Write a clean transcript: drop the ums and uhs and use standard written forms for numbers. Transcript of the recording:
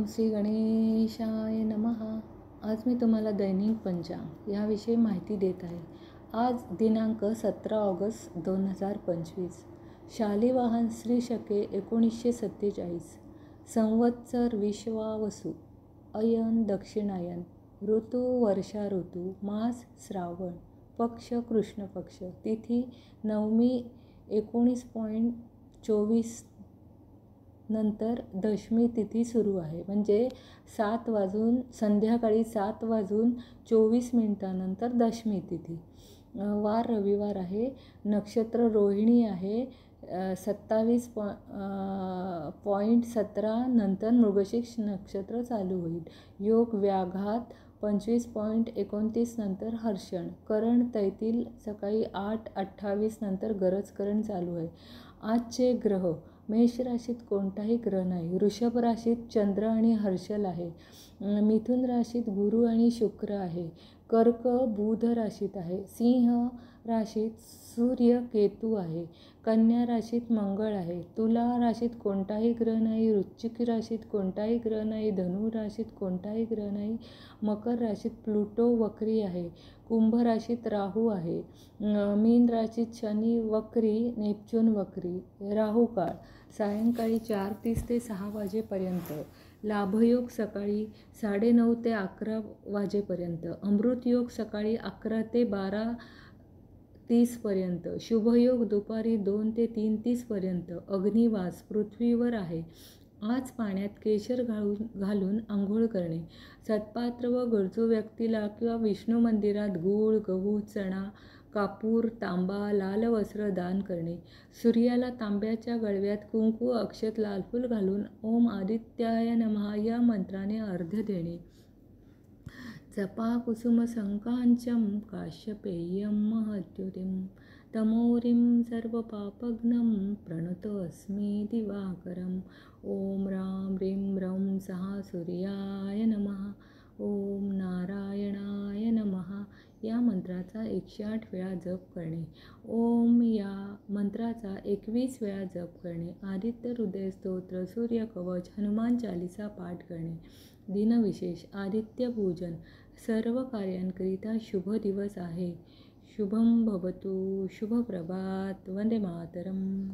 श्री गणेशाय नमः. आज मी तुम्हाला दैनिक पंचांग याविषयी माहिती देत आहे. आज दिनांक 17 ऑगस्ट 2025. शालिवाहन श्री शके 1947. संवत्सर विश्वावसु. अयन दक्षिणायन. ऋतू वर्षा ऋतू. मास श्रावण. पक्ष कृष्ण पक्ष. तिथी नवमी 19.24 नंतर दशमी तिथी सुरू आहे. म्हणजे संध्याकाळी 7:24 दशमी तिथी. वार रविवार आहे. नक्षत्र रोहिणी आहे. 27.17 नंतर मृगशीर्ष नक्षत्र चालू होईल. योग व्याघात 25.29 नंतर हर्षण. करण तैतील सकाळी 8:28 नंतर गरज करण चालू आहे. आजचे ग्रह: मेष राशीत कोणताही ग्रह नाही. वृषभ राशीत चंद्र आणि हर्षल आहे. मिथुन राशीत गुरु आणि शुक्र आहे. कर्क बुध राशीत आहे. सिंह राशीत सूर्य केतू आहे. कन्या राशीत मंगळ आहे. तुला राशीत कोणताही ग्रह नाही. वृश्चिक राशीत कोणताही ग्रह नाही. धनु राशीत कोणताही ग्रह नाही. मकर राशीत प्लुटो वक्री आहे. कुंभ राशीत राहू आहे. मीन राशीत शनी वक्री, नेपच्यून वक्री. राहू काळ सायंकाळी 4:30 ते 6 वाजेपर्यंत. लाभयोग सकाळी 9:30 ते 11 वाजेपर्यंत. अमृतयोग सकाळी 11 ते 12:30 पर्यंत. शुभयोग दुपारी 2 ते 3:30 पर्यंत. अग्निवास पृथ्वीवर आहे. आज पाण्यात केशर घालून आंघोळ करणे. सत्पात्र व गरजू व्यक्तीला किंवा विष्णू मंदिरात गूळ, गहू, चणा, कापूर, तांबा, लाल वस्त्र दान करणे. सूर्याला तांब्याच्या गळव्यात कुंकू, अक्षत, लाल फूल घालून ओम आदित्याय नमः या मंत्राने अर्घ्य देणे. जपा कुसुम संकांचम काश्यपेयम महद्युतिम तमोरिम सर्व पापघ्नं प्रणतोऽस्मि दिवाकरम. ओम राम ह्रीं रौं सहा सूर्याय नमः. ओम नारायणाय नमः या मंत्राचा 108 वेळा जप करणे. ओम या मंत्राचा 21 वेळा जप करणे. आदित्य हृदय स्तोत्र, सूर्य कवच, हनुमान चालीसा पाठ करणे. दिनविशेष: आदित्य पूजन. सर्व कार्यांकरिता शुभ दिवस आहे. शुभम भवतु. शुभ प्रभात. वंदे मातरम.